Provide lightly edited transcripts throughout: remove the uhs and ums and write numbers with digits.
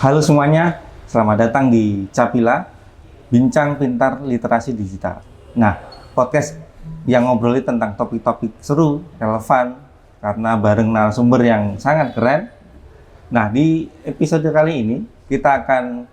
Halo semuanya, selamat datang di Capila, Bincang Pintar Literasi Digital. Nah, podcast yang ngobrolin tentang topik-topik seru, relevan, karena bareng narasumber yang sangat keren. Nah, di episode kali ini kita akan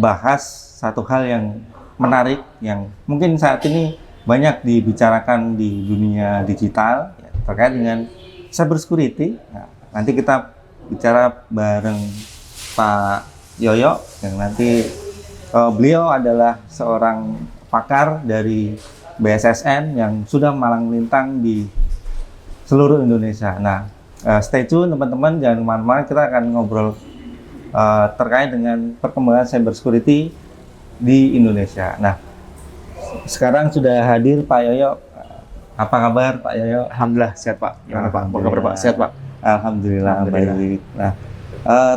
bahas satu hal yang menarik, yang mungkin saat ini banyak dibicarakan di dunia digital, ya, terkait dengan cybersecurity. Nah, nanti kita bicara bareng Pak Yoyo, yang nanti beliau adalah seorang pakar dari BSSN yang sudah malang melintang di seluruh Indonesia. Nah, stay tune teman-teman, jangan kemana-mana, kita akan ngobrol terkait dengan perkembangan cybersecurity di Indonesia. Nah, sekarang sudah hadir Pak Yoyo. Apa kabar Pak Yoyo? Alhamdulillah sehat Pak. Gimana Pak? Apa kabar Pak? Sehat Pak? Alhamdulillah. Baik. Nah,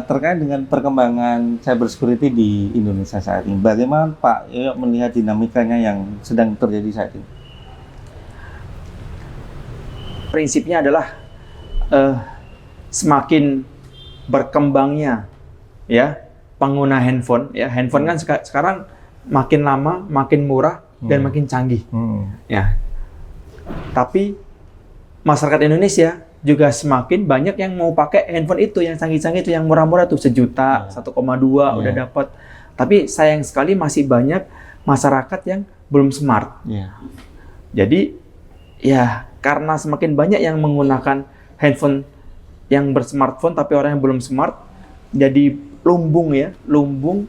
terkait dengan perkembangan cybersecurity di Indonesia saat ini, bagaimana Pak Yoyo melihat dinamikanya yang sedang terjadi saat ini? Prinsipnya adalah semakin berkembangnya ya pengguna handphone. Ya, handphone kan sekarang makin lama makin murah dan makin canggih. Ya. Tapi masyarakat Indonesia juga semakin banyak yang mau pakai handphone itu, yang canggih-canggih itu, yang murah-murah tuh 1 juta, 1,2 udah dapat. Tapi sayang sekali masih banyak masyarakat yang belum smart. Jadi ya karena semakin banyak yang menggunakan handphone yang bersmartphone tapi orang yang belum smart, jadi lumbung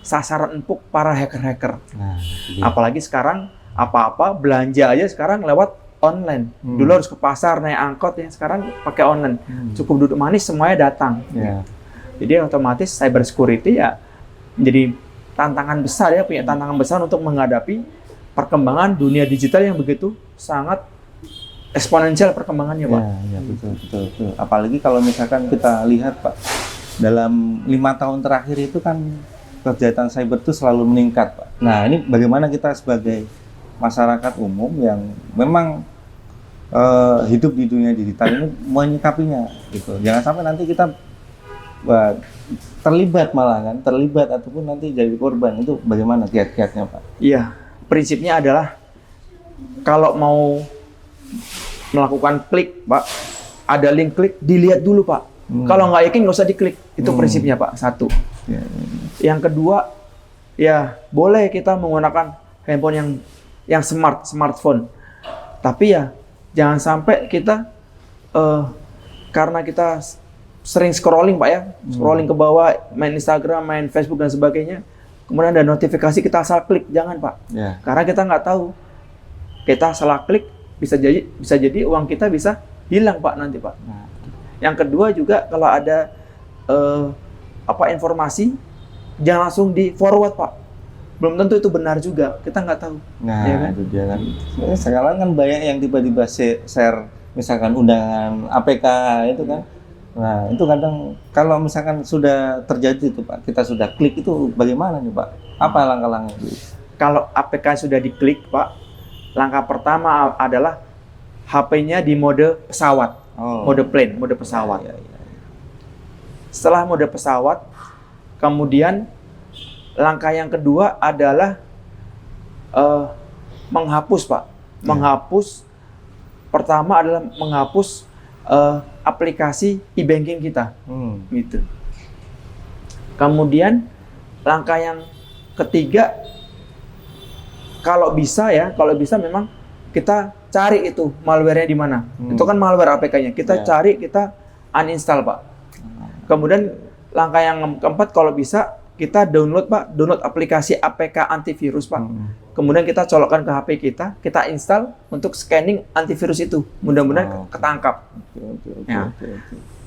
sasaran empuk para hacker-hacker. Apalagi sekarang apa-apa belanja aja sekarang lewat online. Dulu harus ke pasar naik angkot, ya sekarang pakai online. Cukup duduk manis semuanya datang. Jadi otomatis cyber security ya menjadi tantangan besar, ya punya tantangan besar untuk menghadapi perkembangan dunia digital yang begitu sangat eksponensial perkembangannya, Pak. Ya, betul. Apalagi kalau misalkan kita lihat Pak, dalam 5 tahun terakhir itu kan kejahatan cyber itu selalu meningkat Pak. Nah, ini bagaimana kita sebagai masyarakat umum yang memang hidup di dunia digital ini menyikapinya gitu. Jangan sampai nanti kita terlibat ataupun nanti jadi korban. Itu bagaimana kiat-kiatnya Pak? Iya, prinsipnya adalah kalau mau melakukan klik Pak, ada link klik, dilihat dulu Pak. Kalau nggak yakin nggak usah diklik. Itu prinsipnya Pak, satu. Yang kedua, ya boleh kita menggunakan handphone yang smartphone, tapi ya jangan sampai kita karena kita sering scrolling Pak ya, scrolling ke bawah, main Instagram, main Facebook dan sebagainya, kemudian ada notifikasi kita asal klik, jangan Pak. Karena kita nggak tahu, kita salah klik bisa jadi uang kita bisa hilang Pak nanti Pak. Yang kedua juga kalau ada informasi, jangan langsung di forward Pak. Belum tentu itu benar juga, kita nggak tahu. Nah, ya kan? Itu dia kan. Sekarang kan banyak yang tiba-tiba share, misalkan undangan APK itu kan. Nah, itu kadang kalau misalkan sudah terjadi itu Pak, kita sudah klik, itu bagaimana nih Pak? Apa langkah-langkah itu? Kalau APK sudah diklik Pak, langkah pertama adalah HP-nya di mode pesawat, mode plane, mode pesawat. Setelah mode pesawat, kemudian langkah yang kedua adalah menghapus Pak. Menghapus, pertama adalah menghapus aplikasi e-banking kita. Gitu. Kemudian langkah yang ketiga, kalau bisa memang kita cari itu malware-nya di mana. Itu kan malware APK-nya. Kita cari, kita uninstall Pak. Kemudian langkah yang keempat, kalau bisa kita download aplikasi APK antivirus Pak. Kemudian kita colokkan ke HP kita install untuk scanning antivirus itu. Mudah-mudahan ketangkap.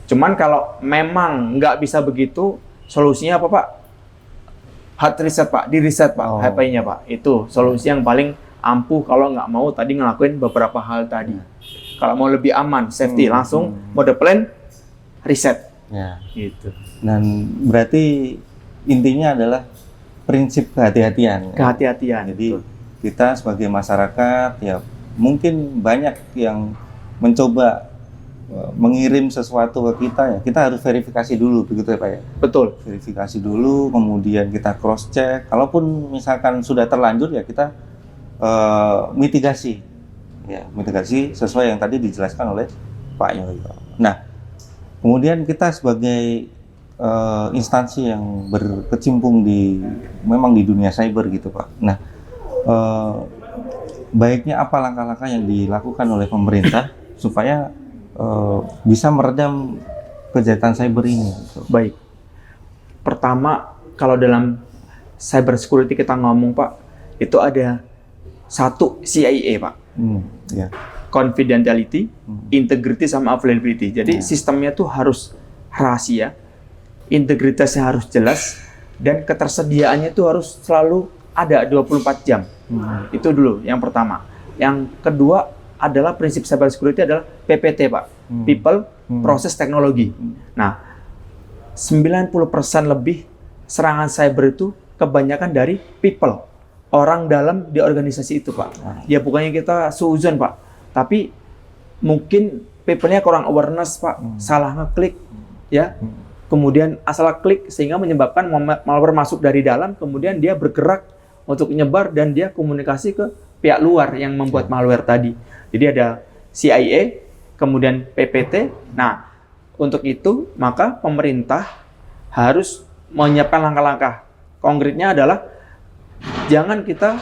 Cuman kalau memang nggak bisa begitu, solusinya apa Pak? Hard reset Pak, di reset Pak HP-nya Pak. Itu solusi yang paling ampuh kalau nggak mau tadi ngelakuin beberapa hal tadi. Kalau mau lebih aman, safety, langsung mode plane, reset. Gitu. Dan berarti intinya adalah prinsip kehati-hatian. Jadi betul. Kita sebagai masyarakat ya mungkin banyak yang mencoba mengirim sesuatu ke kita ya, kita harus verifikasi dulu begitu ya Pak ya. Betul. Verifikasi dulu, kemudian kita cross check. Kalaupun misalkan sudah terlanjur ya kita mitigasi. Ya, mitigasi sesuai yang tadi dijelaskan oleh Pak Yoyo. Nah, kemudian kita sebagai instansi yang berkecimpung memang di dunia cyber gitu Pak. Nah, baiknya apa langkah-langkah yang dilakukan oleh pemerintah supaya bisa meredam kejahatan cyber ini? Gitu. Baik. Pertama, kalau dalam cyber security kita ngomong Pak, itu ada satu CIA Pak. Ya. Confidentiality, integrity, sama availability. Jadi sistemnya tuh harus rahasia, integritasnya harus jelas, dan ketersediaannya tuh harus selalu ada 24 jam. Itu dulu yang pertama. Yang kedua adalah prinsip cyber security adalah PPT Pak. People, Process, Teknologi. Nah, 90% lebih serangan cyber itu kebanyakan dari people. Orang dalam di organisasi itu Pak. Ya bukannya kita suuzon Pak, tapi mungkin people-nya kurang awareness Pak, salah ngeklik ya. Kemudian asal klik sehingga menyebabkan malware masuk dari dalam, kemudian dia bergerak untuk nyebar dan dia komunikasi ke pihak luar yang membuat malware tadi. Jadi ada CIA, kemudian PPT. Nah, untuk itu maka pemerintah harus menyiapkan langkah-langkah. Konkretnya adalah jangan kita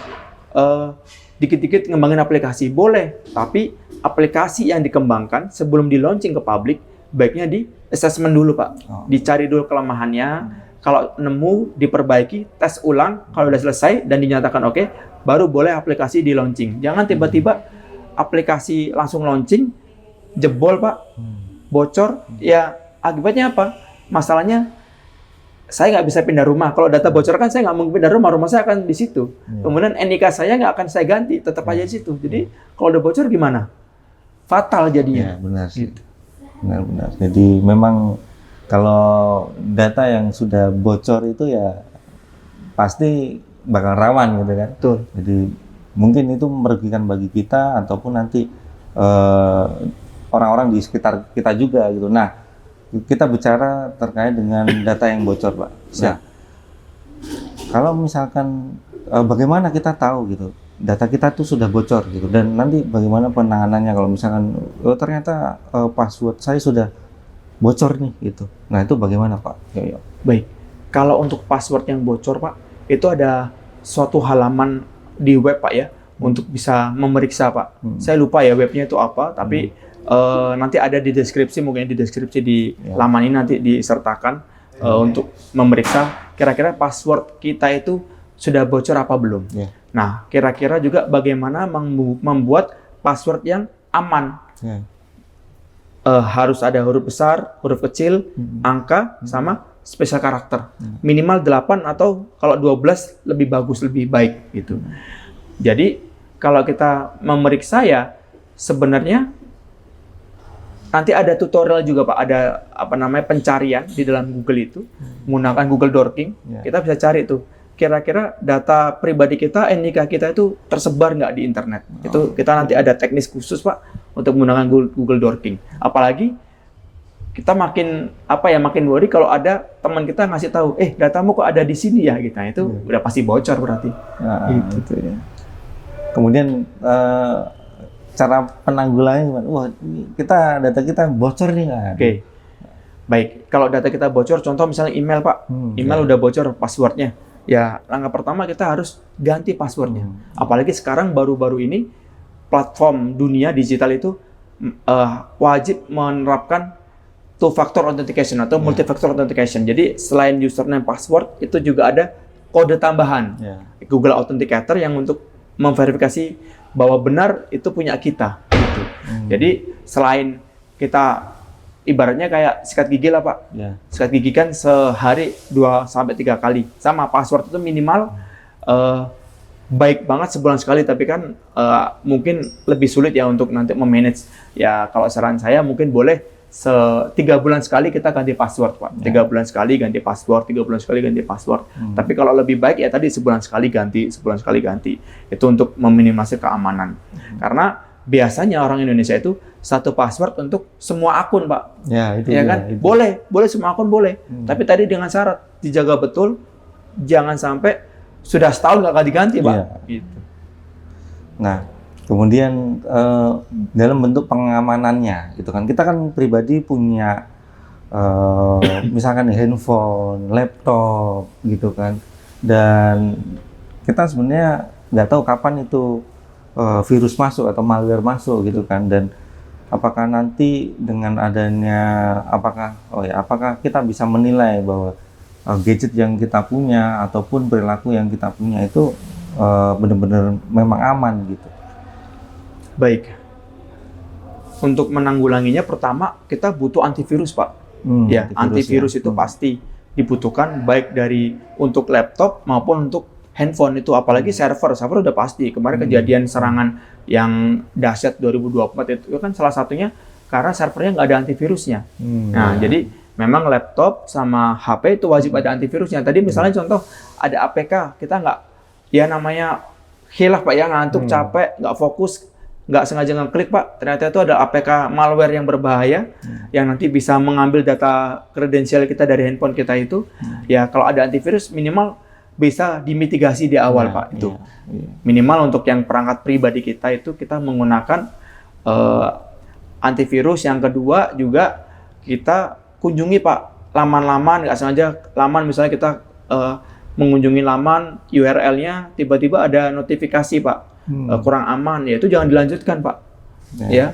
dikit-dikit ngembangin aplikasi. Boleh, tapi aplikasi yang dikembangkan sebelum di-launching ke publik, baiknya di assessment dulu Pak. Dicari dulu kelemahannya. Kalau nemu, diperbaiki, tes ulang. Kalau udah selesai dan dinyatakan oke, baru boleh aplikasi di-launching. Jangan tiba-tiba aplikasi langsung launching, jebol Pak, bocor. Ya akibatnya apa? Masalahnya saya nggak bisa pindah rumah. Kalau data bocor kan saya nggak mungkin pindah rumah saya akan di situ. Kemudian NIK saya nggak akan saya ganti, tetap aja di situ. Jadi kalau udah bocor gimana? Fatal jadinya. Ya, benar sih. Benar-benar. Jadi memang kalau data yang sudah bocor itu ya pasti bakal rawan gitu kan. Betul. Jadi mungkin itu merugikan bagi kita ataupun nanti orang-orang di sekitar kita juga gitu. Nah, kita bicara terkait dengan data yang bocor, Pak. Nah, kalau misalkan bagaimana kita tahu gitu data kita tuh sudah bocor gitu, dan nanti bagaimana penanganannya kalau misalkan ternyata password saya sudah bocor nih gitu. Nah, itu bagaimana Pak? Baik, kalau untuk password yang bocor Pak, itu ada suatu halaman di web Pak ya, untuk bisa memeriksa Pak. Saya lupa ya webnya itu apa, tapi nanti ada di deskripsi, mungkin di deskripsi di laman ini nanti disertakan untuk memeriksa kira-kira password kita itu sudah bocor apa belum. Nah, kira-kira juga bagaimana membuat password yang aman. Harus ada huruf besar, huruf kecil, angka, sama spesial karakter. Minimal 8 atau kalau 12 lebih bagus, lebih baik gitu. Jadi, kalau kita memeriksa ya sebenarnya nanti ada tutorial juga Pak, ada pencarian di dalam Google itu, menggunakan Google Dorking, kita bisa cari tuh, kira-kira data pribadi kita, NIK kita itu tersebar nggak di internet. Itu kita nanti ada teknis khusus Pak, untuk menggunakan Google Dorking. Apalagi kita makin worry kalau ada teman kita ngasih tahu, datamu kok ada di sini ya, gitu. Itu udah pasti bocor berarti. Gitu ya. Kemudian cara penanggulangannya gimana? Wah, data kita bocor nih nggak? Oke. Baik, kalau data kita bocor, contoh misalnya email Pak, email udah bocor passwordnya. Ya, langkah pertama kita harus ganti passwordnya. Apalagi sekarang baru-baru ini platform dunia digital itu wajib menerapkan two-factor authentication atau multi-factor authentication. Jadi selain username password itu juga ada kode tambahan Google Authenticator yang untuk memverifikasi bahwa benar itu punya kita. Gitu. Jadi selain kita ibaratnya kayak sikat gigi lah Pak. Sikat gigi kan sehari 2-3 kali. Sama password itu minimal baik banget sebulan sekali, tapi kan mungkin lebih sulit ya untuk nanti memanage. Ya kalau saran saya mungkin boleh 3 bulan sekali kita ganti password Pak. 3 bulan sekali ganti password, 3 bulan sekali ganti password. Tapi kalau lebih baik ya tadi sebulan sekali ganti. Itu untuk meminimalisir keamanan. Karena biasanya orang Indonesia itu satu password untuk semua akun, Pak. Ya, itu Ya dia, kan? itu. Boleh semua akun boleh. Tapi tadi dengan syarat dijaga betul, jangan sampai sudah setahun nggak diganti, Pak. Iya. Gitu. Nah, kemudian dalam bentuk pengamanannya, gitu kan? Kita kan pribadi punya misalkan handphone, laptop, gitu kan? Dan kita sebenarnya nggak tahu kapan itu virus masuk atau malware masuk, gitu kan? Dan apakah nanti dengan adanya apakah kita bisa menilai bahwa gadget yang kita punya ataupun perilaku yang kita punya itu benar-benar memang aman gitu. Baik. Untuk menanggulanginya pertama kita butuh antivirus, Pak. Ya, antivirus itu pasti dibutuhkan baik dari untuk laptop maupun untuk handphone itu, apalagi server udah pasti. Kemarin kejadian serangan yang dahsyat 2024 itu kan salah satunya karena servernya nggak ada antivirusnya. Nah, jadi memang laptop sama HP itu wajib ada antivirusnya. Tadi misalnya contoh ada APK, kita nggak, ya namanya hilaf Pak ya, ngantuk, capek, nggak fokus, nggak sengaja ngeklik Pak, ternyata itu ada APK malware yang berbahaya yang nanti bisa mengambil data kredensial kita dari handphone kita itu. Ya kalau ada antivirus minimal bisa dimitigasi di awal Pak itu. Minimal untuk yang perangkat pribadi kita itu kita menggunakan antivirus. Yang kedua juga kita kunjungi Pak laman-laman, nggak sengaja laman misalnya kita mengunjungi laman URL-nya tiba-tiba ada notifikasi Pak kurang aman, ya itu jangan dilanjutkan Pak. Ya,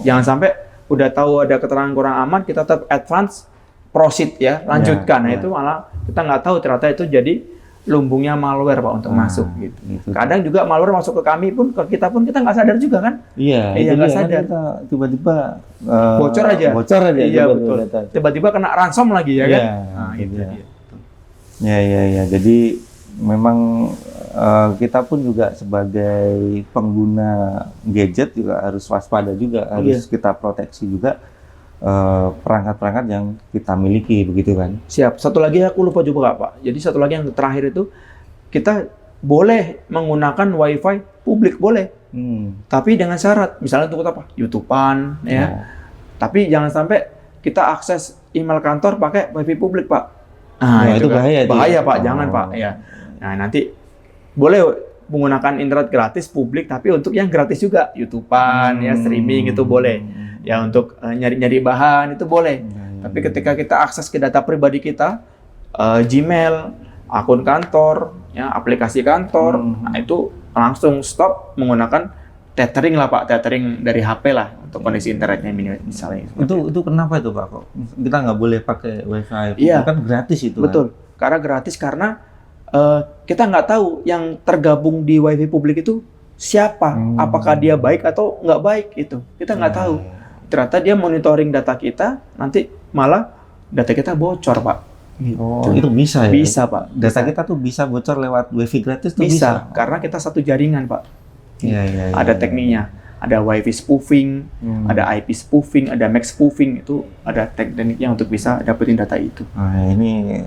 jangan sampai udah tahu ada keterangan kurang aman kita tetap advance proceed ya lanjutkan. Nah itu malah kita nggak tahu ternyata itu jadi lumbungnya malware Pak untuk masuk gitu. Kadang juga malware masuk ke kami pun, ke kita pun kita nggak sadar juga kan? Iya nggak sadar. Kita tiba-tiba bocor aja. Iya betul. Tiba-tiba kena ransom lagi ya kan? Nah itu dia. Ya. Jadi memang kita pun juga sebagai pengguna gadget juga harus waspada juga, harus kita proteksi juga perangkat-perangkat yang kita miliki, begitu kan? Siap. Satu lagi aku lupa juga Pak. Jadi satu lagi yang terakhir itu kita boleh menggunakan WiFi publik boleh, tapi dengan syarat. Misalnya untuk apa? YouTube-an, ya. Tapi jangan sampai kita akses email kantor pakai WiFi publik Pak. Nah itu bahaya. Bahaya Pak. Jangan Pak. Ya. Nah nanti boleh menggunakan internet gratis publik, tapi untuk yang gratis juga, YouTube-an, ya streaming itu boleh. Ya untuk nyari-nyari bahan itu boleh. Tapi ketika kita akses ke data pribadi kita, Gmail, akun kantor, ya aplikasi kantor, nah itu langsung stop menggunakan tethering lah Pak, tethering dari HP lah untuk kondisi internetnya misalnya. Itu kenapa itu Pak? Kok kita nggak boleh pakai WiFi? Iya, kan gratis itu. Betul. Kan? Karena gratis karena kita nggak tahu yang tergabung di WiFi publik itu siapa, apakah dia baik atau nggak baik itu kita nggak tahu. Ternyata dia monitoring data kita, nanti malah data kita bocor Pak. Oh, itu bisa ya? Bisa Pak. Data kita tuh bisa bocor lewat WiFi gratis tuh bisa? Karena kita satu jaringan Pak. Iya. Ada tekniknya. Ada WiFi spoofing, ada IP spoofing, ada MAC spoofing, itu ada tekniknya untuk bisa dapetin data itu. Nah ini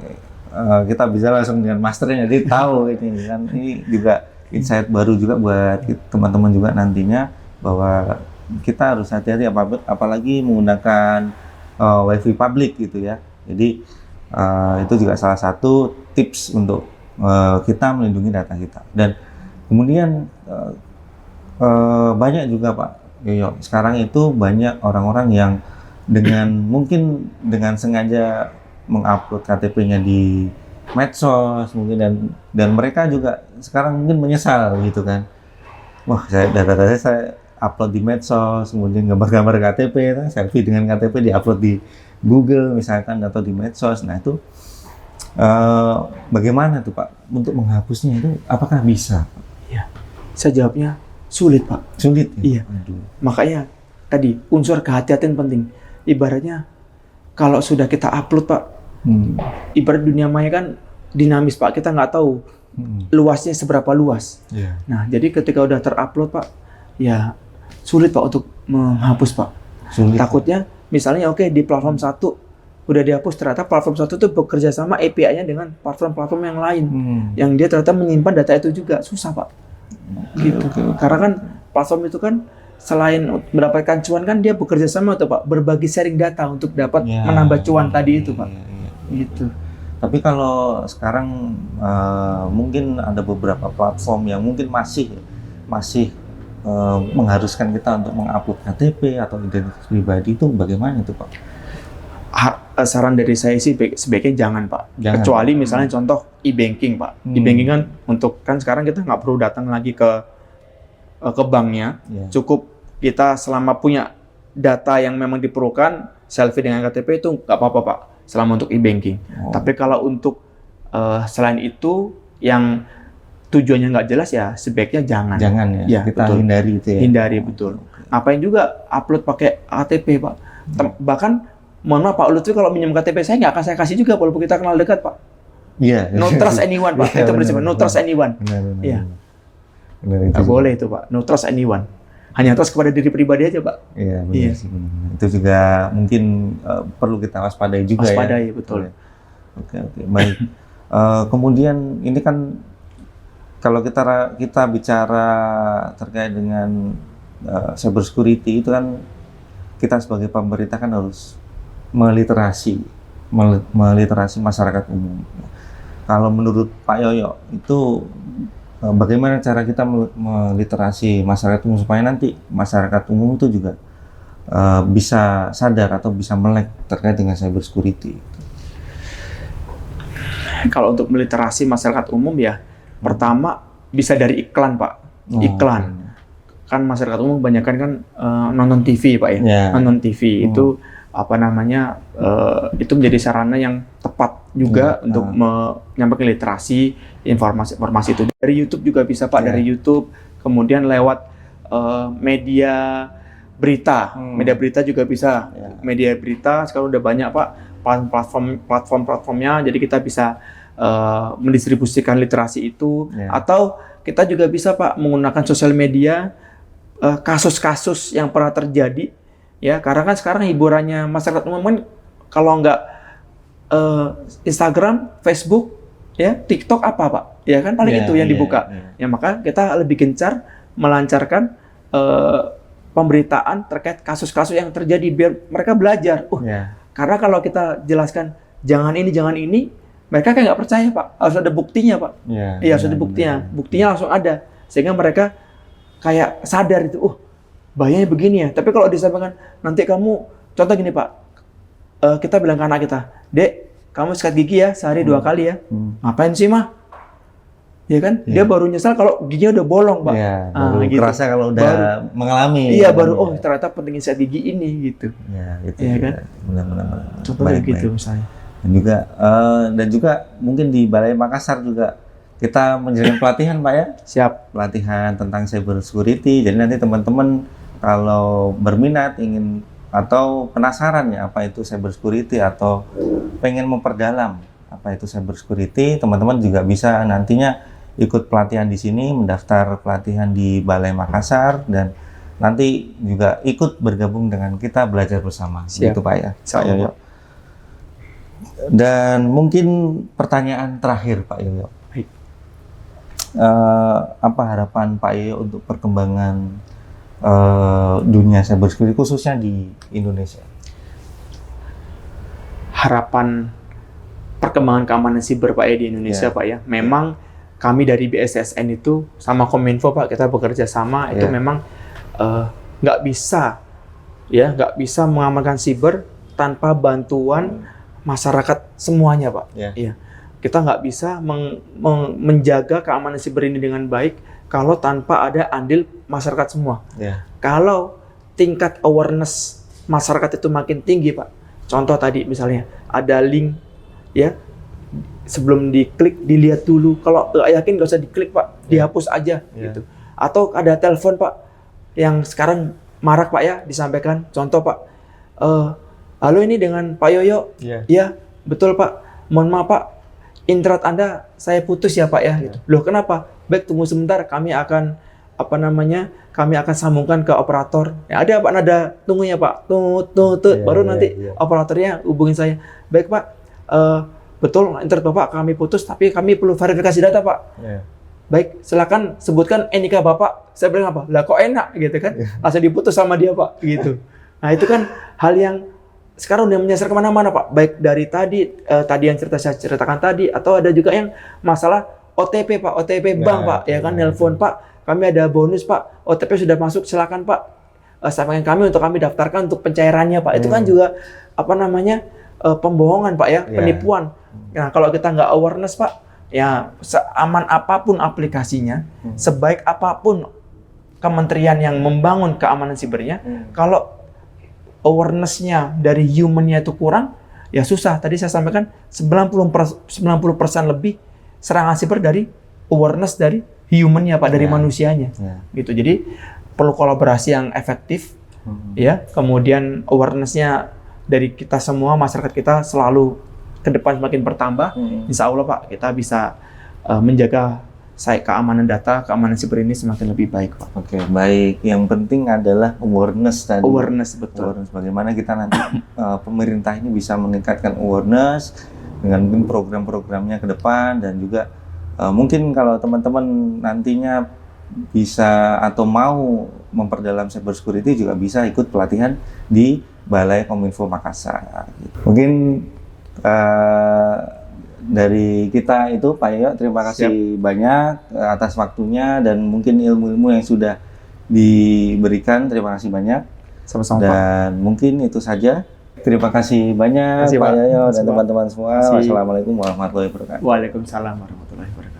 kita bisa langsung dengan masternya, jadi tahu ini kan, ini juga insight baru juga buat teman-teman juga nantinya, bahwa kita harus hati-hati apalagi menggunakan WiFi publik gitu ya. Jadi itu juga salah satu tips untuk kita melindungi data kita. Dan kemudian banyak juga Pak Yoyo, sekarang itu banyak orang-orang yang mungkin dengan sengaja mengupload KTP-nya di medsos mungkin, dan mereka juga sekarang mungkin menyesal gitu kan. Wah, data-data saya upload di medsos, kemudian gambar-gambar KTP, selfie dengan KTP diupload di Google misalkan atau di medsos. Nah itu bagaimana tuh Pak untuk menghapusnya itu? Apakah bisa? Ya, saya jawabnya sulit Pak. Sulit? Ya? Iya. Makanya tadi unsur kehati-hatian penting. Ibaratnya kalau sudah kita upload Pak, ibarat dunia maya kan dinamis Pak. Kita nggak tahu luasnya seberapa luas. Nah jadi ketika udah terupload Pak, ya sulit Pak untuk menghapus Pak. Sulit. Takutnya misalnya di platform satu udah dihapus, ternyata platform satu itu bekerja sama API-nya dengan platform-platform yang lain, yang dia ternyata menyimpan data itu juga, susah Pak. Gitu. Karena kan platform itu kan selain mendapatkan cuan kan dia bekerja sama tuh Pak, berbagi sharing data untuk dapat menambah cuan tadi itu Pak. Gitu. Tapi kalau sekarang mungkin ada beberapa platform yang mungkin masih mengharuskan kita untuk mengupload KTP atau identitas pribadi, itu bagaimana itu Pak? Saran dari saya sih sebaiknya jangan Pak. Kecuali misalnya contoh e-banking Pak. E-banking kan kan sekarang kita nggak perlu datang lagi ke banknya. Cukup kita selama punya data yang memang diperlukan, selfie dengan KTP itu nggak apa-apa Pak, selama untuk e-banking. Tapi kalau untuk selain itu yang tujuannya nggak jelas ya sebaiknya jangan. Jangan ya, kita betul. Hindari itu ya. Hindari betul. Ngapain juga upload pakai KTP Pak. Bahkan mohon maaf Pak Lutfi, kalau minjem KTP saya nggak akan saya kasih juga walaupun kita kenal dekat Pak. Iya. No trust anyone Pak. Itu prinsipnya no trust anyone. Iya. Nggak boleh itu Pak. No trust anyone. Hanya trust kepada diri pribadi aja Pak. Iya benar sih. Itu juga mungkin perlu kita waspadai juga ya. Waspadai betul. Oke baik. Kemudian ini kan kalau kita bicara terkait dengan cyber security itu kan kita sebagai pemerintah kan harus meliterasi masyarakat umum. Kalau menurut Pak Yoyo itu bagaimana cara kita meliterasi masyarakat umum supaya nanti masyarakat umum itu juga bisa sadar atau bisa melek terkait dengan cyber security? Kalau untuk meliterasi masyarakat umum ya, pertama bisa dari iklan Pak. Iklan. Kan masyarakat umum kebanyakan kan nonton TV Pak ya. Nonton TV itu itu menjadi sarana yang tepat juga untuk menyampaikan literasi informasi itu. Dari YouTube juga bisa Pak, dari YouTube, kemudian lewat media berita. Media berita juga bisa. Media berita sekarang udah banyak Pak platformnya, jadi kita bisa mendistribusikan literasi itu. Atau kita juga bisa Pak menggunakan sosial media, kasus-kasus yang pernah terjadi. Ya, karena kan sekarang hiburannya masyarakat umum kan kalau nggak Instagram, Facebook, ya TikTok apa Pak? Ya kan paling itu yang dibuka. Ya maka kita lebih gencar melancarkan pemberitaan terkait kasus-kasus yang terjadi biar mereka belajar. Karena kalau kita jelaskan jangan ini, mereka kayak nggak percaya Pak. Harus ada buktinya Pak. Iya, harus ada buktinya. Buktinya langsung ada sehingga mereka kayak sadar itu. Bahayanya begini ya. Tapi kalau disampaikan nanti kamu, contoh gini Pak, kita bilang ke anak kita, Dek, kamu sikat gigi ya sehari 2 kali ya. Ngapain sih mah? Ya kan? Dia baru nyesal kalau giginya udah bolong Pak. Baru gitu. Kerasa kalau udah mengalami. Iya baru, ternyata pentingnya sikat gigi ini gitu. Itu ya kan? Benar-benar. Contohnya gitu misalnya. Dan juga mungkin di Balai Makassar juga kita menjalankan pelatihan Pak ya. Siap. Pelatihan tentang cyber security. Jadi nanti teman-teman kalau berminat ingin atau penasaran ya apa itu cyber security atau pengen memperdalam apa itu cyber security, teman-teman juga bisa nantinya ikut pelatihan di sini, mendaftar pelatihan di Balai Makassar dan nanti juga ikut bergabung dengan kita belajar bersama. Siap. Gitu Pak ya. Pak Yoyo. Dan mungkin pertanyaan terakhir Pak Yoyo. Apa harapan Pak Yoyo untuk perkembangan dunia cyber security khususnya di Indonesia? Harapan perkembangan keamanan siber Pak ya di Indonesia Pak ya. Memang kami dari BSSN itu sama Kominfo Pak, kita bekerja sama itu memang nggak bisa mengamankan siber tanpa bantuan masyarakat semuanya Pak. Kita nggak bisa menjaga keamanan siber ini dengan baik kalau tanpa ada andil masyarakat semua. Kalau tingkat awareness masyarakat itu makin tinggi Pak. Contoh tadi misalnya ada link ya, sebelum diklik dilihat dulu. Kalau nggak yakin nggak usah diklik Pak, dihapus aja gitu. Atau ada telepon Pak yang sekarang marak Pak ya disampaikan. Contoh Pak, halo ini dengan Pak Yoyo. Ya betul Pak. Mohon maaf Pak, internet Anda saya putus ya Pak ya. Gitu. Loh kenapa? Baik, tunggu sebentar, kami akan sambungkan ke operator. Ya, ada Pak nada tunggunya Pak, baru nanti operatornya hubungin saya. Baik Pak, betul internet Bapak kami putus, tapi kami perlu verifikasi data Pak. baik, silakan sebutkan NIK Bapak. Saya bilang apa? Lah kok enak gitu kan? Langsung diputus sama dia Pak, gitu. Nah itu kan hal yang sekarang udah menyasar kemana-mana Pak. Baik dari tadi yang saya ceritakan tadi, atau ada juga yang masalah OTP Pak, OTP bank Pak, ya kan, nelpon Pak, kami ada bonus Pak, OTP sudah masuk, silakan Pak, sampaikan kami untuk kami daftarkan untuk pencairannya Pak. Itu kan juga apa namanya pembohongan Pak ya, penipuan. Nah kalau kita nggak awareness Pak, ya seaman apapun aplikasinya, sebaik apapun kementerian yang membangun keamanan sibernya, kalau awareness-nya dari human-nya itu kurang, ya susah. Tadi saya sampaikan 90% lebih serangan siber dari awareness dari human-nya Pak, dari manusianya. Gitu. Jadi perlu kolaborasi yang efektif, ya. Kemudian awareness-nya dari kita semua, masyarakat kita selalu ke depan semakin bertambah. Insya Allah Pak, kita bisa menjaga keamanan data, keamanan siber ini semakin lebih baik Pak. Oke, baik. Yang penting adalah awareness tadi. Awareness, betul. Awareness, bagaimana kita nanti pemerintah ini bisa meningkatkan awareness dengan mungkin program-programnya ke depan, dan juga mungkin kalau teman-teman nantinya bisa atau mau memperdalam cyber security juga bisa ikut pelatihan di Balai Kominfo Makassar. Mungkin dari kita itu Pak Yoyo, terima kasih banyak atas waktunya dan mungkin ilmu-ilmu yang sudah diberikan. Terima kasih banyak. Sama-sama Pak. Dan mungkin itu saja. Terima kasih banyak Pak Yoyo dan teman-teman semua. Wassalamualaikum warahmatullahi wabarakatuh. Waalaikumsalam warahmatullahi wabarakatuh.